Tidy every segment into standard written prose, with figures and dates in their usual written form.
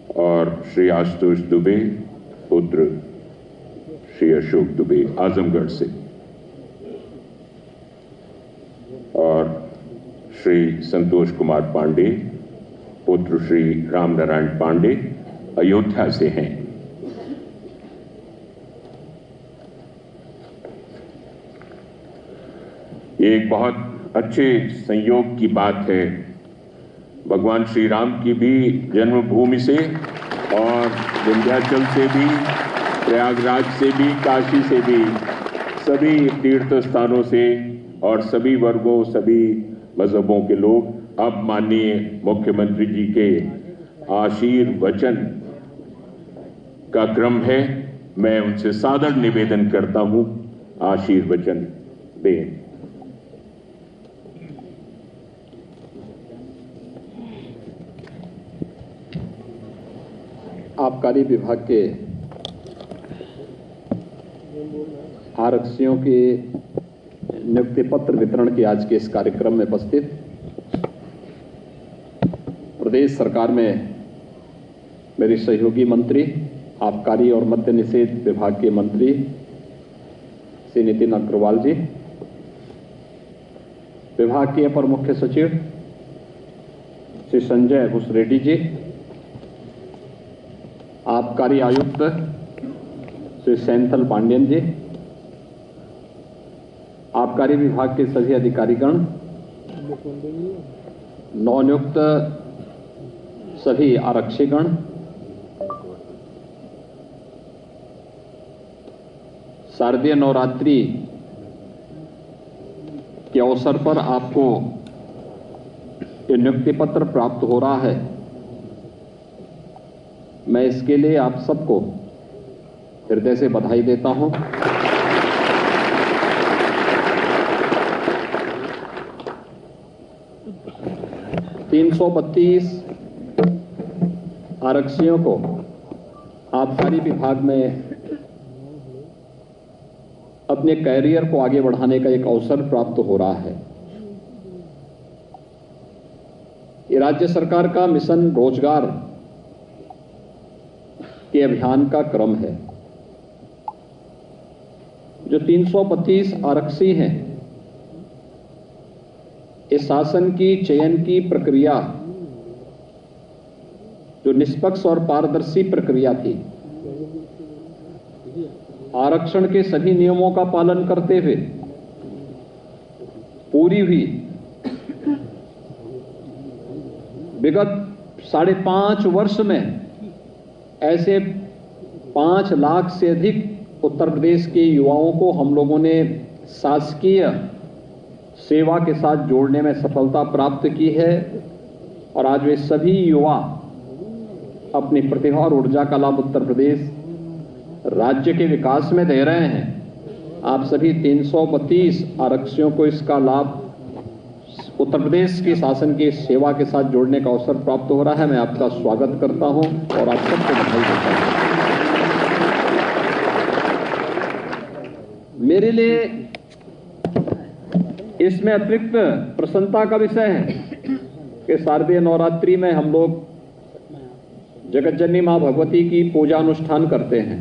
और श्री आशुतोष दुबे पुत्र श्री अशोक दुबे आजमगढ़ से, और श्री संतोष कुमार पांडे पुत्र श्री रामनारायण पांडे अयोध्या से हैं। ये एक बहुत अच्छे संयोग की बात है। भगवान श्री राम की भी जन्मभूमि से और विंध्याचल से भी, प्रयागराज से भी, काशी से भी, सभी तीर्थ स्थानों से और सभी वर्गों, सभी मजहबों के लोग अब माननीय मुख्यमंत्री जी के आशीर्वचन का क्रम है। मैं उनसे सादर निवेदन करता हूं, आशीर्वचन दें। आबकारी विभाग के आरक्षियों के नियुक्ति पत्र वितरण के आज के इस कार्यक्रम में उपस्थित प्रदेश सरकार में मेरे सहयोगी मंत्री, आबकारी और मद्य निषेध विभाग के मंत्री श्री नितिन अग्रवाल जी, विभाग के अपर मुख्य सचिव श्री संजय भूसरेड्डी जी, आबकारी आयुक्त श्री सेंथल पांडियन जी, आबकारी विभाग के सभी अधिकारीगण, नवनियुक्त सभी आरक्षीगण, शारदीय नवरात्रि के अवसर पर आपको ये नियुक्ति पत्र प्राप्त हो रहा है। मैं इसके लिए आप सबको हृदय से बधाई देता हूं। $332 आरक्षियों को आबकारी विभाग में अपने कैरियर को आगे बढ़ाने का एक अवसर प्राप्त हो रहा है। ये राज्य सरकार का मिशन रोजगार के अभियान का क्रम है। जो 332 आरक्षी हैं, इस शासन की चयन की प्रक्रिया जो निष्पक्ष और पारदर्शी प्रक्रिया थी, आरक्षण के सभी नियमों का पालन करते हुए पूरी हुई। विगत 5.5 वर्ष में ऐसे 5 लाख से अधिक उत्तर प्रदेश के युवाओं को हम लोगों ने शासकीय सेवा के साथ जोड़ने में सफलता प्राप्त की है, और आज वे सभी युवा अपनी प्रतिभा और ऊर्जा का लाभ उत्तर प्रदेश राज्य के विकास में दे रहे हैं। आप सभी 332 आरक्षियों को इसका लाभ उत्तर प्रदेश के शासन की सेवा के साथ जोड़ने का अवसर प्राप्त हो रहा है। मैं आपका स्वागत करता हूं और आप सबको बधाई देता हूं। मेरे लिए इसमें अतिरिक्त प्रसन्नता का विषय है कि शारदीय नवरात्रि में हम लोग जगत जननी मां भगवती की पूजा अनुष्ठान करते हैं,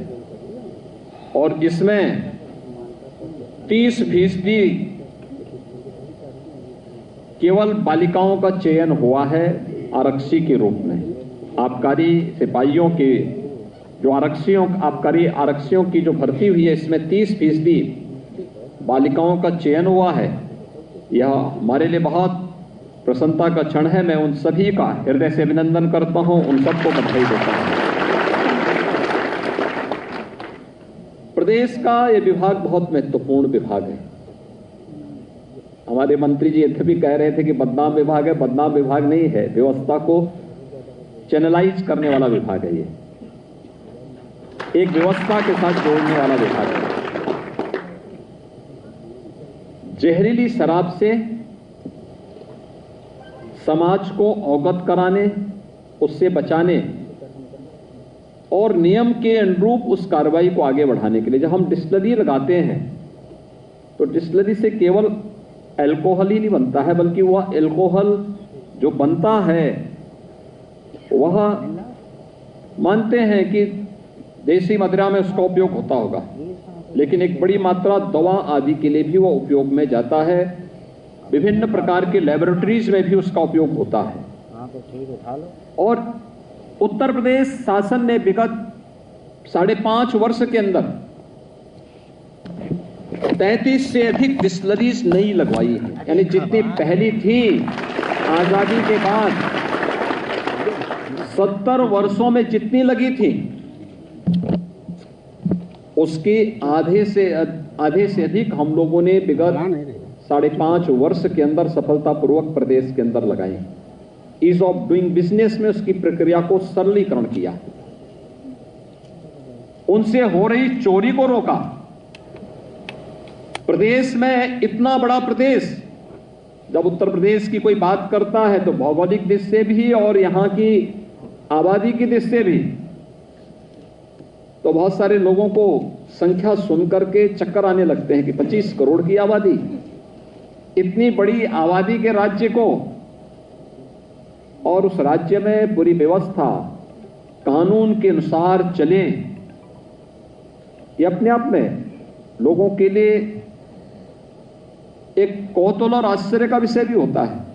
और इसमें 30% केवल बालिकाओं का चयन हुआ है आरक्षी के रूप में। आबकारी सिपाहियों के जो आबकारी आरक्षियों की जो भर्ती हुई है, इसमें 30% बालिकाओं का चयन हुआ है। यह हमारे लिए बहुत प्रसन्नता का क्षण है। मैं उन सभी का हृदय से अभिनंदन करता हूं, उन सबको बधाई देता हूं। प्रदेश का यह विभाग बहुत महत्वपूर्ण विभाग है। हमारे मंत्री जी इतने भी कह रहे थे कि बदनाम विभाग है। बदनाम विभाग नहीं है, व्यवस्था को चैनलाइज करने वाला विभाग है। ये एक व्यवस्था के साथ जोड़ने वाला विभाग है। जहरीली शराब से समाज को अवगत कराने, उससे बचाने और नियम के अनुरूप उस कार्रवाई को आगे बढ़ाने के लिए जब हम डिस्टिलरी लगाते हैं, तो डिस्टिलरी से केवल अल्कोहल ही नहीं बनता है, बल्कि वह अल्कोहल जो बनता है वह मानते हैं कि देसी मदिरा में उसका उपयोग होता होगा, लेकिन एक बड़ी मात्रा दवा आदि के लिए भी वो उपयोग में जाता है। विभिन्न प्रकार के लेबोरेटरीज में भी उसका उपयोग होता है। और उत्तर प्रदेश शासन ने विगत 5.5 वर्ष के अंदर 33 से अधिक डिस्टिलरीज नई लगवाई है। यानी जितनी पहली थी आजादी के बाद 70 वर्षों में जितनी लगी थी उसके आधे से अधिक हम लोगों ने विगत 5.5 वर्ष के अंदर सफलतापूर्वक प्रदेश के अंदर लगाई। ईज ऑफ डूइंग बिजनेस में उसकी प्रक्रिया को सरलीकरण किया, उनसे हो रही चोरी को रोका। प्रदेश में इतना बड़ा प्रदेश, जब उत्तर प्रदेश की कोई बात करता है तो भौगोलिक दृष्टि से भी और यहां की आबादी की दृष्टि से भी, तो बहुत सारे लोगों को संख्या सुनकर के चक्कर आने लगते हैं कि 25 करोड़ की आबादी, इतनी बड़ी आबादी के राज्य को, और उस राज्य में पूरी व्यवस्था कानून के अनुसार चले, ये अपने आप में लोगों के लिए एक कौतूहल और आश्चर्य का विषय भी होता है।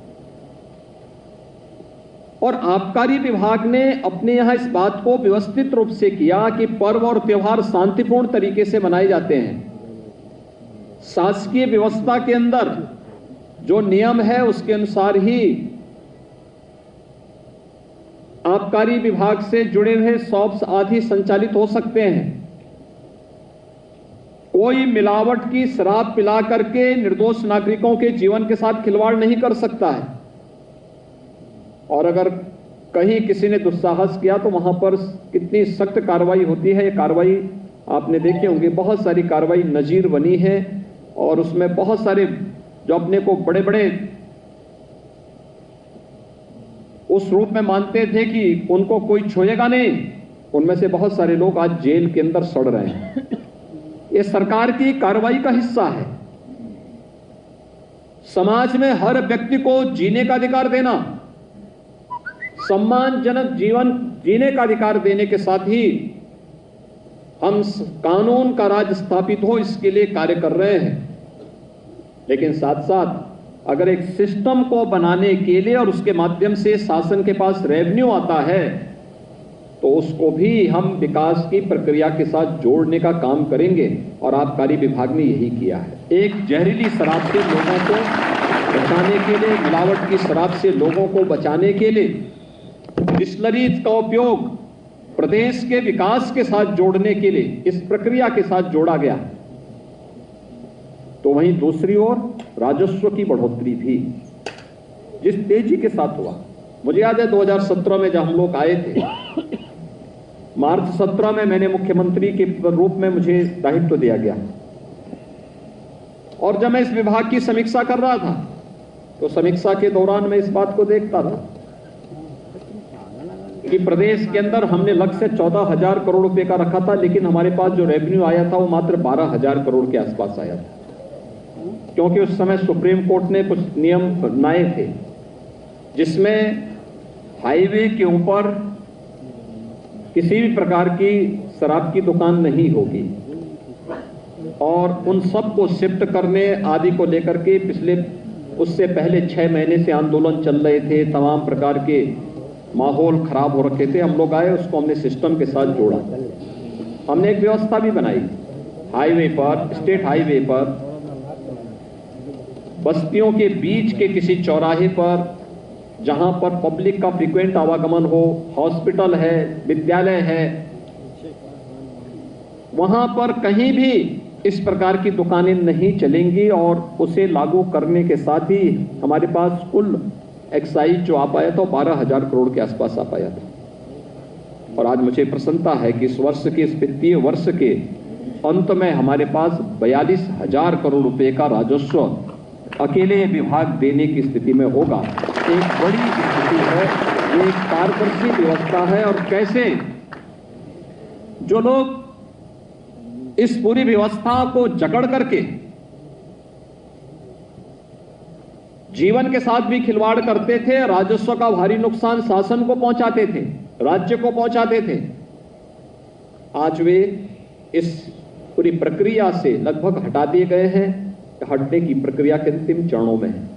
और आबकारी विभाग ने अपने यहां इस बात को व्यवस्थित रूप से किया कि पर्व और त्योहार शांतिपूर्ण तरीके से मनाए जाते हैं। शासकीय व्यवस्था के अंदर जो नियम है उसके अनुसार ही आबकारी विभाग से जुड़े हुए शॉप्स आदि संचालित हो सकते हैं। कोई मिलावट की शराब पिला करके निर्दोष नागरिकों के जीवन के साथ खिलवाड़ नहीं कर सकता है। और अगर कहीं किसी ने दुस्साहस किया तो वहां पर कितनी सख्त कार्रवाई होती है। ये कार्रवाई आपने देखे होंगे, बहुत सारी कार्रवाई नजीर बनी है और उसमें बहुत सारे जो अपने को बड़े बड़े उस रूप में मानते थे कि उनको कोई छुएगा नहीं, उनमें से बहुत सारे लोग आज जेल के अंदर सड़ रहे हैं। ये सरकार की कार्रवाई का हिस्सा है। समाज में हर व्यक्ति को जीने का अधिकार देना, सम्मानजनक जीवन जीने का अधिकार देने के साथ ही हम कानून का राज स्थापित हो इसके लिए कार्य कर रहे हैं। लेकिन साथ साथ अगर एक सिस्टम को बनाने के लिए और उसके माध्यम से शासन के पास रेवेन्यू आता है तो उसको भी हम विकास की प्रक्रिया के साथ जोड़ने का काम करेंगे और आबकारी विभाग ने यही किया है। एक जहरीली शराब से लोगों को बचाने के लिए, मिलावट की शराब से लोगों को बचाने के लिए डिस्टिलरीज का उपयोग प्रदेश के विकास के साथ जोड़ने के लिए इस प्रक्रिया के साथ जोड़ा गया। तो वहीं दूसरी ओर राजस्व की बढ़ोतरी भी जिस तेजी के साथ हुआ, मुझे याद है 2017 में जब हम लोग आए थे, मार्च 17 में मैंने मुख्यमंत्री के रूप में मुझे दायित्व दिया गया और जब मैं इस विभाग की समीक्षा कर रहा था तो समीक्षा के दौरान मैं इस बात को देखता था कि प्रदेश के अंदर हमने लक्ष्य 14,000 करोड़ रुपए का रखा था, लेकिन हमारे पास जो रेवेन्यू आया था वो मात्र 12,000 करोड़ के आसपास आया था। क्योंकि उस समय सुप्रीम कोर्ट ने कुछ नियम बनाए थे जिसमें हाईवे के ऊपर किसी भी प्रकार की शराब की दुकान नहीं होगी और उन सब को शिफ्ट करने आदि को लेकर के उससे पहले 6 महीने से आंदोलन चल रहे थे, तमाम प्रकार के माहौल खराब हो रखे थे। हम लोग आए, उसको हमने सिस्टम के साथ जोड़ा। हमने एक व्यवस्था भी बनाई, हाईवे पर, स्टेट हाईवे पर, बस्तियों के बीच के किसी चौराहे पर जहां पर पब्लिक का फ्रीक्वेंट आवागमन हो, हॉस्पिटल है, विद्यालय है, वहां पर कहीं भी इस प्रकार की दुकानें नहीं चलेंगी। और उसे लागू करने के साथ ही हमारे पास कुल एक्साइज जो आ पाया था 12,000 करोड़ के आसपास आ पाया था। और आज मुझे प्रसन्नता है कि इस वर्ष के, इस वित्तीय वर्ष के अंत में हमारे पास 42,000 करोड़ रुपए का राजस्व अकेले विभाग देने की स्थिति में होगा। एक बड़ी स्थिति है, ये एक पारदर्शी व्यवस्था है। और कैसे जो लोग इस पूरी व्यवस्था को जकड़ करके जीवन के साथ भी खिलवाड़ करते थे, राजस्व का भारी नुकसान शासन को पहुंचाते थे, राज्य को पहुंचाते थे, आज वे इस पूरी प्रक्रिया से लगभग हटा दिए गए हैं, हटने की प्रक्रिया के अंतिम चरणों में है।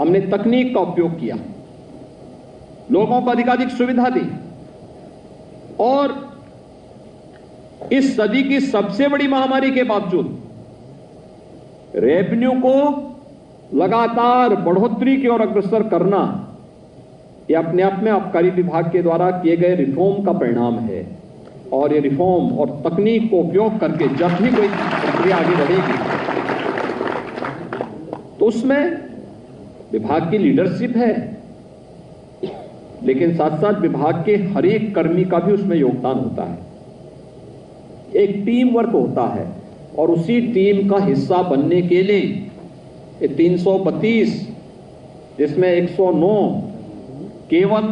हमने तकनीक का उपयोग किया, लोगों को अधिकाधिक सुविधा दी और इस सदी की सबसे बड़ी महामारी के बावजूद रेवेन्यू को लगातार बढ़ोतरी की ओर अग्रसर करना, यह अपने आप में आबकारी विभाग के द्वारा किए गए रिफॉर्म का परिणाम है। और ये रिफॉर्म और तकनीक को उपयोग करके जब भी कोई प्रक्रिया आगे बढ़ेगी तो उसमें विभाग की लीडरशिप है, लेकिन साथ साथ विभाग के हर एक कर्मी का भी उसमें योगदान होता है। एक टीम वर्क होता है और उसी टीम का हिस्सा बनने के लिए ये 332 जिसमें 109 केवल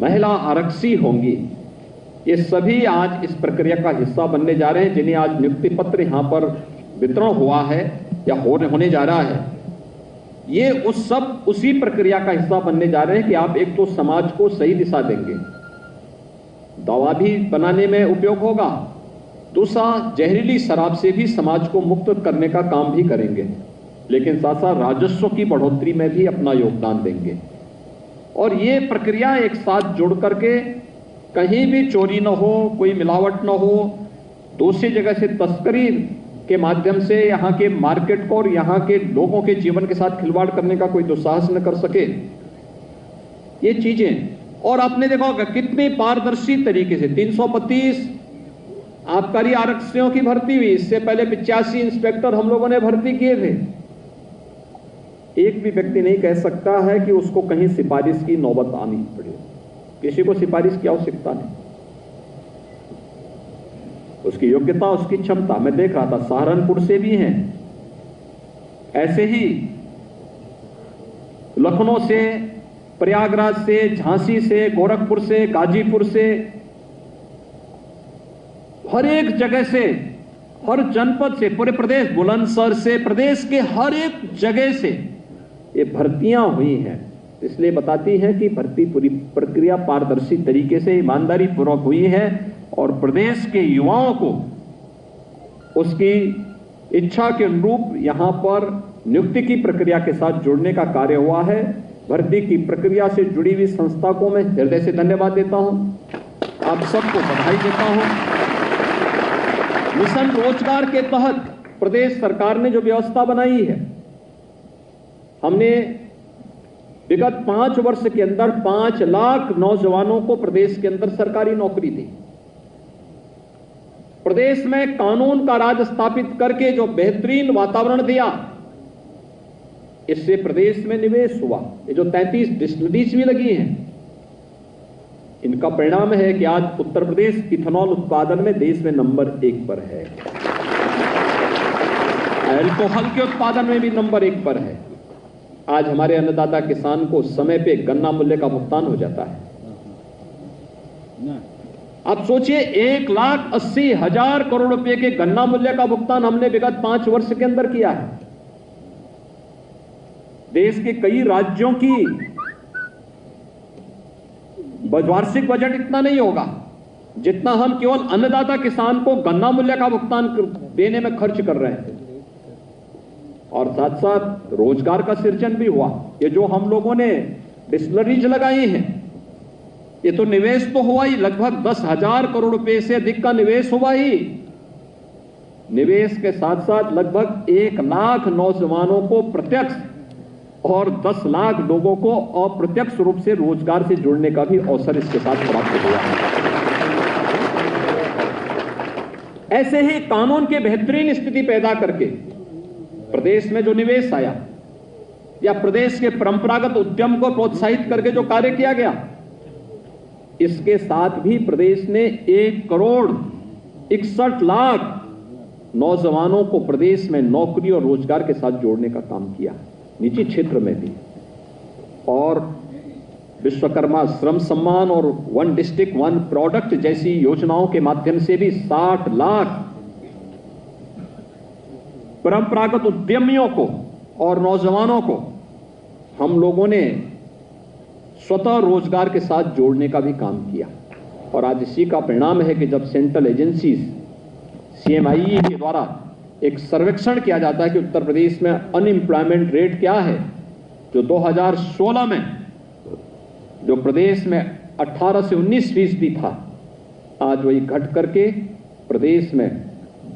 महिला आरक्षी होंगी, ये सभी आज इस प्रक्रिया का हिस्सा बनने जा रहे हैं, जिन्हें आज नियुक्ति पत्र यहां पर वितरण हुआ है या होने जा रहा है। ये उसी प्रक्रिया का हिस्सा बनने जा रहे हैं कि आप एक तो समाज को सही दिशा देंगे, दवा भी बनाने में उपयोग होगा, दूसरा जहरीली शराब से भी समाज को मुक्त करने का काम भी करेंगे, लेकिन साथ साथ राजस्व की बढ़ोतरी में भी अपना योगदान देंगे। और ये प्रक्रिया एक साथ जुड़ करके कहीं भी चोरी न हो, कोई मिलावट न हो, दूसरी जगह से तस्करी के माध्यम से यहाँ के मार्केट को और यहाँ के लोगों के जीवन के साथ खिलवाड़ करने का कोई दुस्साहस न कर सके, ये चीजें। और आपने देखा होगा कितने पारदर्शी तरीके से 332 आबकारी आरक्षियों की भर्ती हुई। इससे पहले 85 इंस्पेक्टर हम लोगों ने भर्ती किए थे। एक भी व्यक्ति नहीं कह सकता है कि उसको कहीं सिफारिश की नौबत आनी पड़ी, किसी को सिफारिश की आवश्यकता नहीं। उसकी योग्यता, उसकी क्षमता, मैं देख रहा था सहारनपुर से भी हैं, ऐसे ही लखनऊ से, प्रयागराज से, झांसी से, गोरखपुर से, गाजीपुर से, हर एक जगह से, हर जनपद से, पूरे प्रदेश, बुलंदशहर से, प्रदेश के हर एक जगह से ये भर्तियां हुई हैं। इसलिए बताती है कि भर्ती पूरी प्रक्रिया पारदर्शी तरीके से ईमानदारी पूर्वक हुई है और प्रदेश के युवाओं को उसकी इच्छा के अनुरूप यहां पर नियुक्ति की प्रक्रिया के साथ जुड़ने का कार्य हुआ है। भर्ती की प्रक्रिया से जुड़ी हुई संस्था को मैं हृदय से धन्यवाद देता हूं, आप सबको बधाई देता हूं। मिशन रोजगार के तहत प्रदेश सरकार ने जो व्यवस्था बनाई है, हमने विगत 5 वर्ष के अंदर 5 लाख नौजवानों को प्रदेश के अंदर सरकारी नौकरी दी। प्रदेश में कानून का राज स्थापित करके जो बेहतरीन वातावरण दिया, इससे प्रदेश में निवेश हुआ। ये जो 33 डिस्टिलरीज भी लगी हैं, इनका परिणाम है कि आज उत्तर प्रदेश इथेनॉल उत्पादन में देश में नंबर 1 पर है, अल्कोहल के उत्पादन में भी नंबर 1 पर है। आज हमारे अन्नदाता किसान को समय पे गन्ना मूल्य का भुगतान हो जाता है। आप सोचिए 1,80,000 करोड़ रुपए के गन्ना मूल्य का भुगतान हमने विगत 5 वर्ष के अंदर किया है। देश के कई राज्यों की वार्षिक बजट इतना नहीं होगा जितना हम केवल अन्नदाता किसान को गन्ना मूल्य का भुगतान देने में खर्च कर रहे हैं। और साथ साथ रोजगार का सृजन भी हुआ। ये जो हम लोगों ने डिस्टिलरीज लगाई हैं, ये तो निवेश तो हुआ ही, लगभग 10,000 करोड़ रुपए से अधिक का निवेश हुआ ही। निवेश के साथ साथ लगभग 1 लाख नौजवानों को प्रत्यक्ष और 10 लाख लोगों को अप्रत्यक्ष रूप से रोजगार से जुड़ने का भी अवसर इसके साथ प्राप्त हुआ है। ऐसे ही कानून के बेहतरीन स्थिति पैदा करके प्रदेश में जो निवेश आया या प्रदेश के परंपरागत उद्यम को प्रोत्साहित करके जो कार्य किया गया, इसके साथ भी प्रदेश ने 1,61,00,000 नौजवानों को प्रदेश में नौकरी और रोजगार के साथ जोड़ने का काम किया, निजी क्षेत्र में भी। और विश्वकर्मा श्रम सम्मान और 1 डिस्ट्रिक्ट 1 प्रोडक्ट जैसी योजनाओं के माध्यम से भी 60 लाख परंपरागत उद्यमियों को और नौजवानों को हम लोगों ने स्वतः रोजगार के साथ जोड़ने का भी काम किया। और आज इसी का परिणाम है कि जब सेंट्रल एजेंसीज CMIE के द्वारा एक सर्वेक्षण किया जाता है कि उत्तर प्रदेश में अनएम्प्लॉयमेंट रेट क्या है, जो 2016 में जो प्रदेश में 18 से 19% था, आज वही घट करके प्रदेश में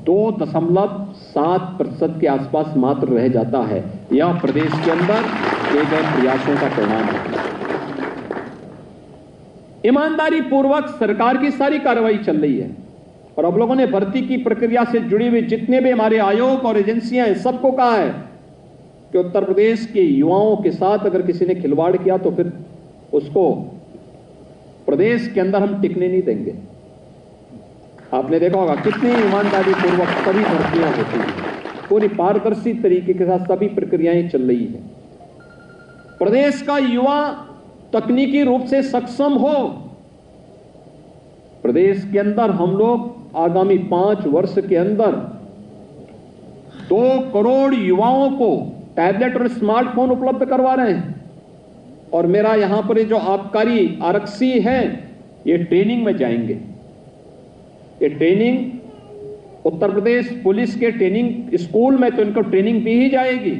2.7% के आसपास मात्र रह जाता है। यह प्रदेश के अंदर किए गए प्रयासों का परिणाम है। ईमानदारी पूर्वक सरकार की सारी कार्रवाई चल रही है और अब लोगों ने भर्ती की प्रक्रिया से जुड़ी हुई जितने भी हमारे आयोग और एजेंसियां हैं, सबको कहा है कि उत्तर प्रदेश के युवाओं के साथ अगर किसी ने खिलवाड़ किया तो फिर उसको प्रदेश के अंदर हम टिकने नहीं देंगे। आपने देखा होगा कितनी ईमानदारी पूर्वक सभी भर्तियां होती हैं, पूरी पारदर्शी तरीके के साथ सभी प्रक्रियाएं चल रही है। प्रदेश का युवा तकनीकी रूप से सक्षम हो, प्रदेश के अंदर हम लोग आगामी 5 वर्ष के अंदर 2 करोड़ युवाओं को टैबलेट और स्मार्टफोन उपलब्ध करवा रहे हैं। और मेरा यहां पर जो आबकारी आरक्षी हैं, ये ट्रेनिंग में जाएंगे। ये ट्रेनिंग उत्तर प्रदेश पुलिस के ट्रेनिंग स्कूल में तो इनको ट्रेनिंग दी ही जाएगी।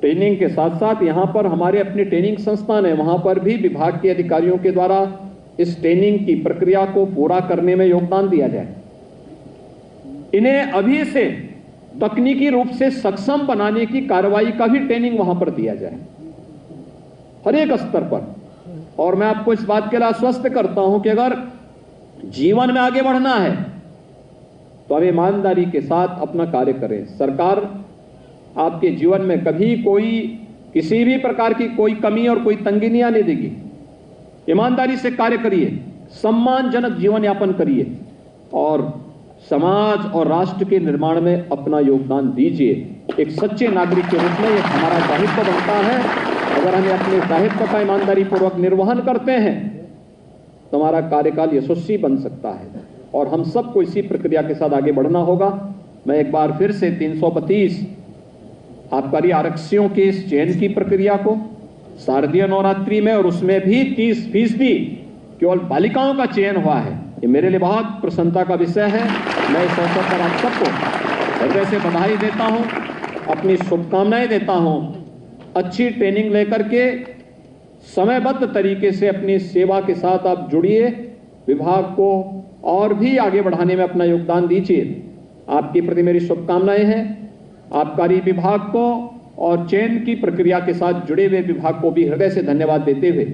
ट्रेनिंग के साथ साथ यहां पर हमारे अपने ट्रेनिंग संस्थान है, वहां पर भी विभाग के अधिकारियों के द्वारा इस ट्रेनिंग की प्रक्रिया को पूरा करने में योगदान दिया जाए। इन्हें अभी से तकनीकी रूप से सक्षम बनाने की कार्रवाई का भी ट्रेनिंग वहां पर दिया जाए, हर एक स्तर पर। और मैं आपको इस बात के लिए आश्वस्त करता हूं कि अगर जीवन में आगे बढ़ना है तो हम ईमानदारी के साथ अपना कार्य करें। सरकार आपके जीवन में कभी कोई किसी भी प्रकार की कोई कमी और कोई तंगी नहीं आने देगी। ईमानदारी से कार्य करिए, सम्मानजनक जीवन यापन करिए और समाज और राष्ट्र के निर्माण में अपना योगदान दीजिए। एक सच्चे नागरिक के रूप में ये हमारा दायित्व बनता है। अगर हम अपने दायित्व का ईमानदारी पूर्वक निर्वहन करते हैं तो हमारा कार्यकाल यशस्वी बन सकता है और हम सबको इसी प्रक्रिया के साथ आगे बढ़ना होगा। मैं एक बार फिर से 332 आबकारी आरक्षियों के इस चयन की प्रक्रिया को शारदीय नवरात्रि में और उसमें भी 30% केवल बालिकाओं का चयन हुआ है, ये मेरे लिए बहुत प्रसन्नता का विषय है। मैं इस अवसर पर आप सबको हृदय से बधाई देता हूं, अपनी शुभकामनाएं देता हूं। अच्छी ट्रेनिंग लेकर के समयबद्ध तरीके से अपनी सेवा के साथ आप जुड़िए, विभाग को और भी आगे बढ़ाने में अपना योगदान दीजिए। आपके प्रति मेरी शुभकामनाएं हैं। आबकारी विभाग को और चयन की प्रक्रिया के साथ जुड़े हुए विभाग को भी हृदय से धन्यवाद देते हुए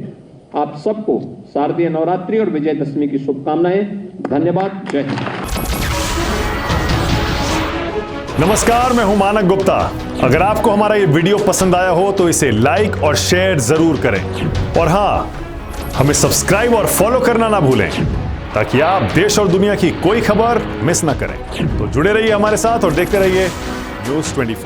आप सबको शारदीय नवरात्रि और विजयदशमी की शुभकामनाएं। धन्यवाद। जय हिंद। नमस्कार, मैं हूं मानक गुप्ता। अगर आपको हमारा ये वीडियो पसंद आया हो तो इसे लाइक और शेयर जरूर करें और हां, हमें सब्सक्राइब और फॉलो करना ना भूलें ताकि आप देश और दुनिया की कोई खबर मिस ना करें। तो जुड़े रहिए हमारे साथ और देखते रहिए News 24।